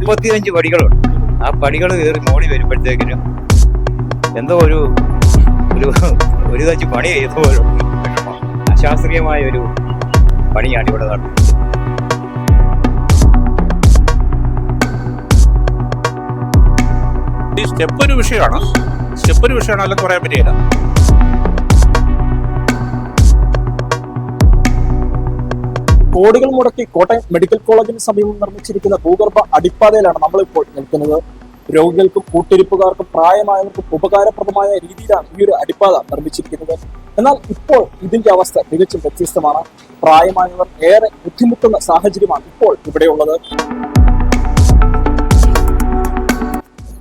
35 പടികളുണ്ട്. ആ പടികൾ കയറി മോളി വരുമ്പോഴത്തേക്കിനും എന്തോ ഒരു ഒരു തച്ച് പണി ചെയ്തോ അശാസ്ത്രീയമായ ഒരു പണിയാണ് ഇവിടെ നടന്നത്. ഈ സ്റ്റെപ്പ് ഒരു വിഷയമാണ് അല്ലെന്ന് പറയാൻ പറ്റില്ല. കോടികൾ മുടക്കി കോട്ടയം മെഡിക്കൽ കോളേജിന് സമീപം നിർമ്മിച്ചിരിക്കുന്ന ഭൂഗർഭ അടിപ്പാതയിലാണ് നമ്മളിപ്പോൾ നിൽക്കുന്നത്. രോഗികൾക്കും കൂട്ടിരിപ്പുകാർക്കും പ്രായമായവർക്കും ഉപകാരപ്രദമായ രീതിയിലാണ് ഈ ഒരു അടിപ്പാത നിർമ്മിച്ചിരിക്കുന്നത്. എന്നാൽ ഇപ്പോൾ ഇതിന്റെ അവസ്ഥ തികച്ചും വ്യത്യസ്തമാണ്. പ്രായമായവർ ഏറെ ബുദ്ധിമുട്ടുന്ന സാഹചര്യമാണ് ഇപ്പോൾ ഇവിടെയുള്ളത്.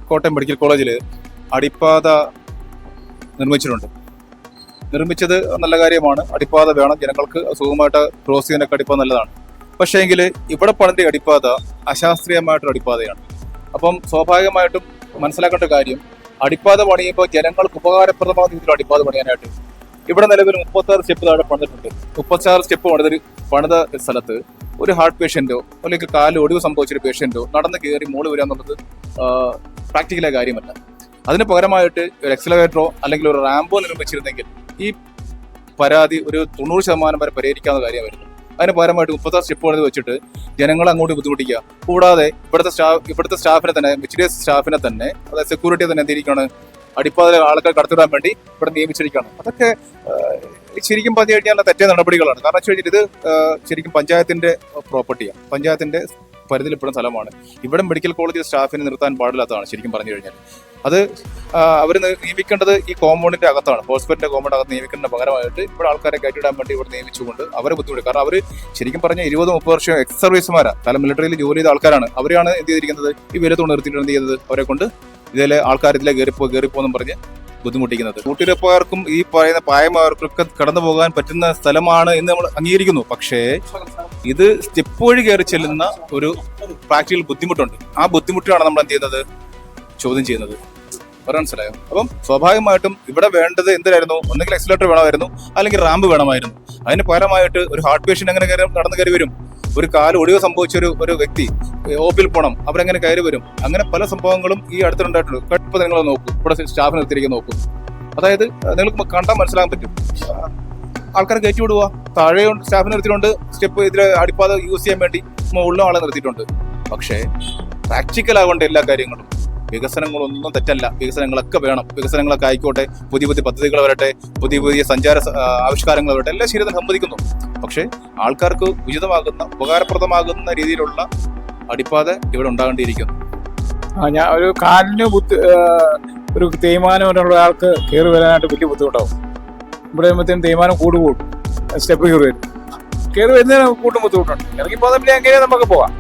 കോട്ടയം മെഡിക്കൽ കോളേജിൽ അടിപ്പാത നിർമ്മിച്ചത് നല്ല കാര്യമാണ്. അടിപ്പാത വേണം, ജനങ്ങൾക്ക് സുഖമായിട്ട് ക്രോസ് ചെയ്യാനൊക്കെ അടിപ്പാത നല്ലതാണ്. പക്ഷേ എങ്കിൽ ഇവിടെ പണിത അടിപ്പാത അശാസ്ത്രീയമായിട്ടൊരു അടിപ്പാതയാണ്. അപ്പം സ്വാഭാവികമായിട്ടും മനസ്സിലാക്കേണ്ട കാര്യം, അടിപ്പാത പണിയുമ്പോൾ ജനങ്ങൾക്ക് ഉപകാരപ്രദമായ രീതിയിൽ അടിപ്പാത പണിയാനായിട്ട് ഇവിടെ നിലവിൽ 36 സ്റ്റെപ്പ് താഴെ പണിതിട്ടുണ്ട്. 36 സ്റ്റെപ്പ് പണിത സ്ഥലത്ത് ഒരു ഹാർട്ട് പേഷ്യന്റോ അല്ലെങ്കിൽ കാല് ഒടിവ് സംഭവിച്ചൊരു പേഷ്യന്റോ നടന്ന് കയറി മോള് വരിക എന്നുള്ളത് പ്രാക്ടിക്കലായ കാര്യമല്ല. അതിന് പകരമായിട്ട് ഒരു എക്സലറേറ്ററോ അല്ലെങ്കിൽ ഒരു റാമ്പോ നിർമ്മിച്ചിരുന്നെങ്കിൽ ഈ പരാതി ഒരു 90% വരെ പരിഹരിക്കാവുന്ന കാര്യമായിരുന്നു. അതിന് പകരമായിട്ട് 36 സ്റ്റെപ്പുകൾ വെച്ചിട്ട് ജനങ്ങളെ അങ്ങോട്ട് ബുദ്ധിമുട്ടിക്കുക. കൂടാതെ ഇവിടുത്തെ സ്റ്റാഫിനെ തന്നെ, മിച്ചിഡിയസ് സ്റ്റാഫിനെ തന്നെ, അതായത് സെക്യൂരിറ്റിയെ തന്നെ എന്തിരിക്കുകയാണ്, അടിപ്പാതയിലെ ആൾക്കാർ കടത്തിവിടാൻ വേണ്ടി ഇവിടെ നിയമിച്ചിരിക്കുകയാണ്. അതൊക്കെ ശരിക്കും പറഞ്ഞു കഴിഞ്ഞാൽ തെറ്റായ നടപടികളാണ്. കാരണം വെച്ച് കഴിഞ്ഞാൽ ഇത് ശരിക്കും പഞ്ചായത്തിന്റെ പ്രോപ്പർട്ടിയാണ്, പഞ്ചായത്തിന്റെ പരിധിയിൽപ്പെടുന്ന സ്ഥലമാണ്. ഇവിടെ മെഡിക്കൽ കോളേജ് സ്റ്റാഫിനെ നിർത്താൻ പാടില്ലാത്തതാണ് ശരിക്കും പറഞ്ഞു കഴിഞ്ഞാൽ. അത് അവർ നിയമിക്കേണ്ടത് ഈ കോമ്പൗണ്ടിന്റെ അകത്താണ്, ഹോസ്പിറ്റലിന്റെ കോമ്പൗണ്ട് അകത്ത് നിയമിക്കേണ്ട പകരമായിട്ട് ഇവിടെ ആൾക്കാരെ കയറ്റിവിടാൻ വേണ്ടി ഇവിടെ നിയമിച്ചുകൊണ്ട് അവരെ ബുദ്ധിമുട്ട്. കാരണം അവർ ശരിക്കും പറഞ്ഞാൽ 20-30 വർഷം എക്സ് സർവീസുമാരാണ്, തല മിലിറ്ററിയിൽ ജോലി ചെയ്ത ആൾക്കാരാണ്. അവരെയാണ് എന്ത് ചെയ്തിരിക്കുന്നത്, ഈ വിലത്തോട് നിർത്തിയിട്ട് എന്ത് ചെയ്തത്, അവരെ കൊണ്ട് ഇതിലെ ആൾക്കാർ ഇതിലെ കയറിപ്പോന്നും പറഞ്ഞ് ബുദ്ധിമുട്ടിക്കുന്നത്. കൂട്ടിരിപ്പുകാർക്കും ഈ പറയുന്ന പ്രായമായവർക്കൊക്കെ കടന്നു പോകാൻ പറ്റുന്ന സ്ഥലമാണ് എന്ന് നമ്മൾ അംഗീകരിക്കുന്നു. പക്ഷേ ഇത് സ്റ്റെപ്പ് വഴി കയറി ചെല്ലുന്ന ഒരു പ്രാക്ടിക്കൽ ബുദ്ധിമുട്ടുണ്ട്. ആ ബുദ്ധിമുട്ടാണ് നമ്മൾ എന്ത് ചെയ്യുന്നത്, ചോദ്യം ചെയ്യുന്നത്. മനസ്സിലായോ? അപ്പം സ്വാഭാവികമായിട്ടും ഇവിടെ വേണ്ടത് എന്തിനായിരുന്നു, ഒന്നെങ്കിൽ എക്സലേറ്റർ വേണമായിരുന്നു, അല്ലെങ്കിൽ റാമ്പ് വേണമായിരുന്നു. അതിന് പകരമായിട്ട് ഒരു ഹാർട്ട് പേഷ്യന്റ് എങ്ങനെ നടന്നു കയറി വരും, ഒരു കാല് ഒടിവ് സംഭവിച്ച ഒരു വ്യക്തി ഓപ്പിൽ പോകണം, അവരെങ്ങനെ കയറി വരും, അങ്ങനെ പല സംഭവങ്ങളും ഈ അടുത്തുണ്ടായിട്ടുണ്ട്. ഇപ്പൊ നിങ്ങൾ നോക്കൂ, ഇവിടെ സ്റ്റാഫ് നിർത്തിയിരിക്കുന്ന നോക്കൂ. അതായത് നിങ്ങൾക്ക് കണ്ടാൽ മനസ്സിലാക്കാൻ പറ്റും. ആൾക്കാരെ കയറ്റി വിടുക, താഴെ സ്റ്റാഫിനെ നിർത്തിയിട്ടുണ്ട്, സ്റ്റെപ്പ് ഇതിൽ അടിപ്പാത യൂസ് ചെയ്യാൻ വേണ്ടി മുകളിലും ആളെ നിർത്തിയിട്ടുണ്ട്. പക്ഷേ പ്രാക്ടിക്കൽ ആവേണ്ട എല്ലാ കാര്യങ്ങളും, വികസനങ്ങളൊന്നും തെറ്റല്ല, വികസനങ്ങളൊക്കെ വേണം, വികസനങ്ങളൊക്കെ ആയിക്കോട്ടെ, പുതിയ പദ്ധതികൾ വരട്ടെ, പുതിയ സഞ്ചാര ആവിഷ്കാരങ്ങൾ വരട്ടെ, എല്ലാ ശരിയും സമ്മതിക്കുന്നു. പക്ഷേ ആൾക്കാർക്ക് ഉചിതമാകുന്ന, ഉപകാരപ്രദമാകുന്ന രീതിയിലുള്ള അടിപ്പാത ഇവിടെ ഉണ്ടാകേണ്ടിയിരിക്കുന്നു. ഞാൻ ഒരു കാലിന് ഒരു തേയ്മാനമുള്ള ആൾക്ക് കയറി വരാനായിട്ട് വലിയ ബുദ്ധിമുട്ടാവും. ഇവിടെ വരുമ്പോഴത്തേനും തേയ്മാനം കൂടും, സ്റ്റെപ്പ് കയറി വരുന്നതിന് കൂട്ടും ബുദ്ധിമുട്ടുണ്ട്. ഇറങ്ങി പോകുന്നില്ല, എങ്ങനെയാ നമുക്ക് പോവാം.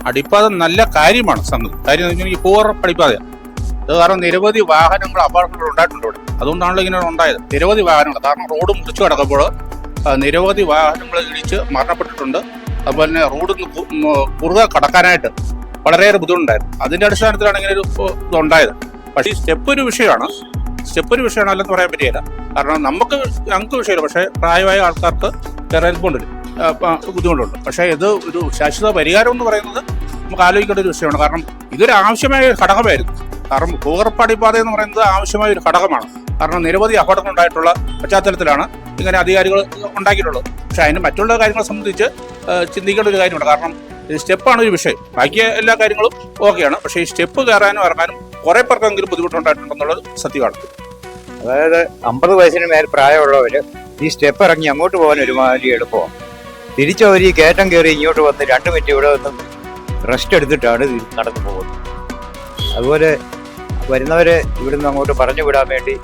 അടിപ്പാത നല്ല കാര്യമാണ്. സംഗതി കാര്യം എന്ന് വെച്ചാൽ പൂർ അടിപ്പാതയാണ്. അത് കാരണം നിരവധി വാഹനങ്ങൾ അപകടങ്ങൾ ഉണ്ടായിട്ടുണ്ട് ഇവിടെ. അതുകൊണ്ടാണല്ലോ ഇങ്ങനെ ഉണ്ടായത്. നിരവധി വാഹനങ്ങൾ, കാരണം റോഡ് മുറിച്ചു കിടക്കുമ്പോൾ നിരവധി വാഹനങ്ങൾ ഇടിച്ച് മരണപ്പെട്ടിട്ടുണ്ട്. അതുപോലെ തന്നെ റോഡ് കുറുകെ കടക്കാനായിട്ട് വളരെയേറെ ബുദ്ധിമുട്ടുണ്ടായിരുന്നു. അതിന്റെ അടിസ്ഥാനത്തിലാണ് ഇങ്ങനെ ഒരു ഇതുണ്ടായത്. പക്ഷേ ഈ സ്റ്റെപ്പ് ഒരു വിഷയമാണ് അല്ലെന്ന് പറയാൻ പറ്റില്ല. കാരണം ഞങ്ങൾക്ക് വിഷയമില്ല, പക്ഷേ പ്രായമായ ആൾക്കാർക്ക് ചെറിയ ബുദ്ധിമുട്ടുണ്ട്. പക്ഷേ ഇത് ഒരു ശാശ്വത പരിഹാരം എന്ന് പറയുന്നത് നമുക്ക് ആലോചിക്കേണ്ട ഒരു വിഷയമാണ്. കാരണം ഇതൊരു ആവശ്യമായ ഒരു ഘടകമായിരുന്നു. കാരണം ഭൂഗർഭ അടിപ്പാത എന്ന് പറയുന്നത് ആവശ്യമായ ഒരു ഘടകമാണ്. കാരണം നിരവധി അപകടങ്ങൾ ഉണ്ടായിട്ടുള്ള പശ്ചാത്തലത്തിലാണ് ഇങ്ങനെ അധികാരികൾ ഉണ്ടാക്കിയിട്ടുള്ളത്. പക്ഷെ അതിന് മറ്റുള്ള കാര്യങ്ങളെ സംബന്ധിച്ച് ചിന്തിക്കേണ്ട ഒരു കാര്യമുണ്ട്. കാരണം സ്റ്റെപ്പാണ് ഒരു വിഷയം, ബാക്കി എല്ലാ കാര്യങ്ങളും ഓക്കെയാണ്. പക്ഷേ ഈ സ്റ്റെപ്പ് കയറാനും ഇറങ്ങാനും കുറെ പേർക്കെങ്കിലും ബുദ്ധിമുട്ടുണ്ടായിട്ടുണ്ടെന്നുള്ളത് സത്യമാണ്. അതായത് 50 വയസ്സിന് മേൽ പ്രായമുള്ളവര് ഈ സ്റ്റെപ്പ് ഇറങ്ങി അങ്ങോട്ട് പോകാൻ ഒരുമാതിരി എളുപ്പമാണ്. തിരിച്ചവർ ഈ കയറ്റം കയറി ഇങ്ങോട്ട് വന്ന് 2 മിനിറ്റ് ഇവിടെ വന്ന് റെസ്റ്റ് എടുത്തിട്ടാണ് നടന്നു പോകുന്നത്. അതുപോലെ വരുന്നവരെ ഇവിടുന്ന് അങ്ങോട്ട് പറഞ്ഞു വിടാൻ വേണ്ടി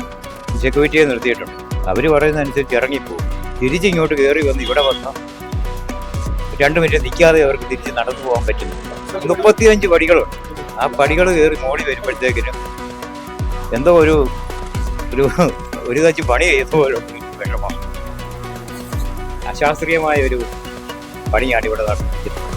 സെക്യൂരിറ്റിയെ നിർത്തിയിട്ടുണ്ട്. അവർ പറയുന്നതനുസരിച്ച് ഇറങ്ങിപ്പോകും. തിരിച്ചിങ്ങോട്ട് കയറി വന്ന് ഇവിടെ വന്ന് 2 മിനിറ്റ് നിൽക്കാതെ അവർക്ക് തിരിച്ച് നടന്നു പോകാൻ പറ്റുന്നു. 35 പടികളുണ്ട്. ആ പടികൾ കയറി മോളി വരുമ്പോഴത്തേക്കിനും എന്തോ ഒരു തച്ച് പണി ചെയ്തോ വിഷമം. അശാസ്ത്രീയമായ ഒരു പണിയാണ് ഇവിടെ നടക്കുന്നത്.